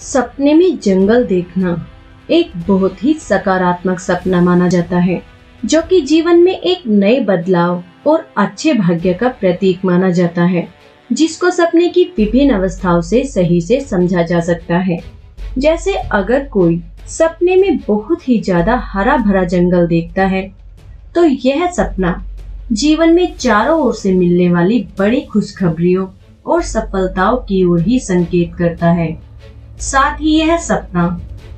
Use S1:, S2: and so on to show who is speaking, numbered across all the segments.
S1: सपने में जंगल देखना एक बहुत ही सकारात्मक सपना माना जाता है, जो कि जीवन में एक नए बदलाव और अच्छे भाग्य का प्रतीक माना जाता है, जिसको सपने की विभिन्न अवस्थाओं से सही से समझा जा सकता है। जैसे अगर कोई सपने में बहुत ही ज्यादा हरा भरा जंगल देखता है, तो यह सपना जीवन में चारों ओर से मिलने वाली बड़ी खुशखबरियों और सफलताओं की ओर ही संकेत करता है। साथ ही यह सपना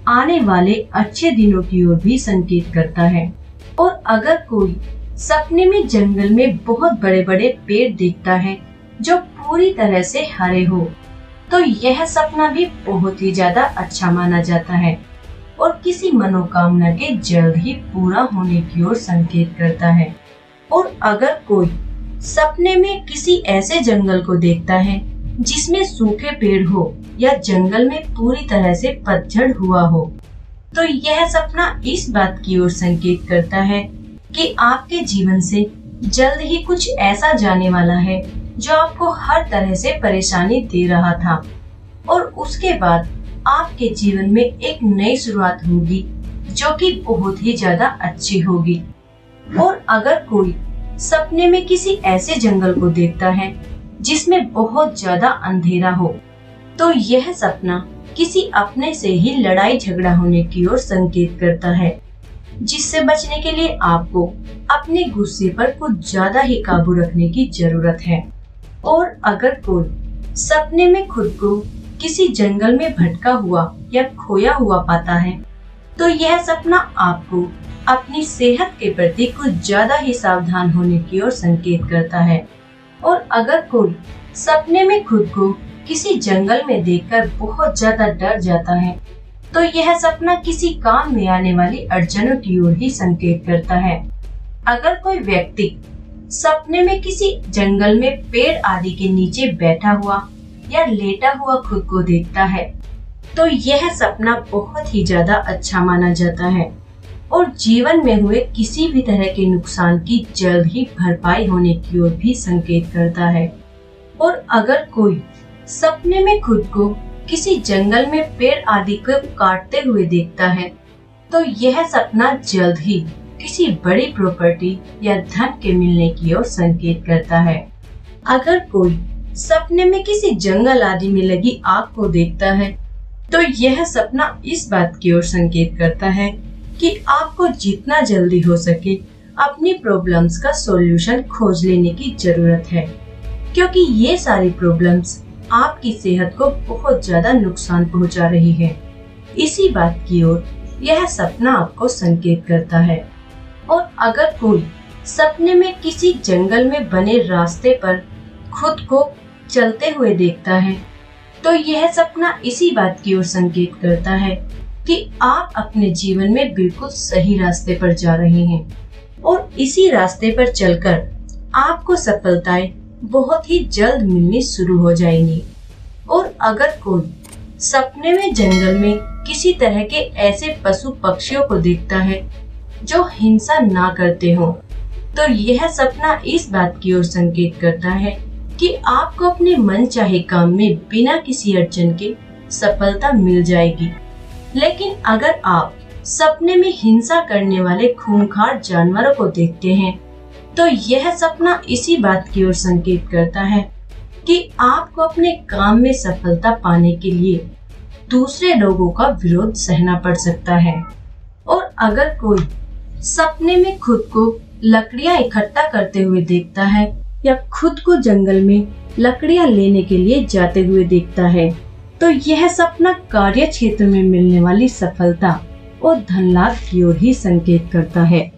S1: आने वाले अच्छे दिनों की ओर भी संकेत करता है। और अगर कोई सपने में जंगल में बहुत बड़े बड़े पेड़ देखता है जो पूरी तरह से हरे हो, तो यह सपना भी बहुत ही ज्यादा अच्छा माना जाता है और किसी मनोकामना के जल्द ही पूरा होने की ओर संकेत करता है। और अगर कोई सपने में किसी ऐसे जंगल को देखता है जिसमें सूखे पेड़ हो या जंगल में पूरी तरह से पतझड़ हुआ हो, तो यह सपना इस बात की ओर संकेत करता है कि आपके जीवन से जल्द ही कुछ ऐसा जाने वाला है जो आपको हर तरह से परेशानी दे रहा था, और उसके बाद आपके जीवन में एक नई शुरुआत होगी जो कि बहुत ही ज्यादा अच्छी होगी। और अगर कोई सपने में किसी ऐसे जंगल को देखता है जिसमें बहुत ज्यादा अंधेरा हो, तो यह सपना किसी अपने से ही लड़ाई झगड़ा होने की ओर संकेत करता है, जिससे बचने के लिए आपको अपने गुस्से पर कुछ ज्यादा ही काबू रखने की जरूरत है। और अगर कोई सपने में खुद को किसी जंगल में भटका हुआ या खोया हुआ पाता है, तो यह सपना आपको अपनी सेहत के प्रति कुछ ज्यादा ही सावधान होने की ओर संकेत करता है। और अगर कोई सपने में खुद को किसी जंगल में देखकर बहुत ज्यादा डर जाता है, तो यह सपना किसी काम में आने वाली अड़चनों की ओर ही संकेत करता है। अगर कोई व्यक्ति सपने में किसी जंगल में पेड़ आदि के नीचे बैठा हुआ या लेटा हुआ खुद को देखता है, तो यह सपना बहुत ही ज्यादा अच्छा माना जाता है और जीवन में हुए किसी भी तरह के नुकसान की जल्द ही भरपाई होने की ओर भी संकेत करता है। और अगर कोई सपने में खुद को किसी जंगल में पेड़ आदि को काटते हुए देखता है, तो यह सपना जल्द ही किसी बड़ी प्रॉपर्टी या धन के मिलने की ओर संकेत करता है। अगर कोई सपने में किसी जंगल आदि में लगी आग को देखता है, तो यह सपना इस बात की ओर संकेत करता है कि आपको जितना जल्दी हो सके अपनी प्रॉब्लम्स का सॉल्यूशन खोज लेने की जरूरत है, क्योंकि ये सारी प्रॉब्लम्स आपकी सेहत को बहुत ज्यादा नुकसान पहुंचा रही है। इसी बात की ओर यह सपना आपको संकेत करता है। और अगर कोई सपने में किसी जंगल में बने रास्ते पर खुद को चलते हुए देखता है, तो यह सपना इसी बात की ओर संकेत करता है कि आप अपने जीवन में बिल्कुल सही रास्ते पर जा रहे हैं और इसी रास्ते पर चलकर आपको सफलताएं बहुत ही जल्द मिलनी शुरू हो जाएंगी। और अगर कोई सपने में जंगल में किसी तरह के ऐसे पशु पक्षियों को देखता है जो हिंसा ना करते हो, तो यह सपना इस बात की ओर संकेत करता है कि आपको अपने मन चाहे काम में बिना किसी अड़चन के सफलता मिल जाएगी। लेकिन अगर आप सपने में हिंसा करने वाले खूंखार जानवरों को देखते हैं, तो यह सपना इसी बात की ओर संकेत करता है कि आपको अपने काम में सफलता पाने के लिए दूसरे लोगों का विरोध सहना पड़ सकता है। और अगर कोई सपने में खुद को लकड़ियां इकट्ठा करते हुए देखता है या खुद को जंगल में लकड़ियां लेने के लिए जाते हुए देखता है, तो यह सपना कार्य क्षेत्र में मिलने वाली सफलता और धन लाभ की ओर ही संकेत करता है।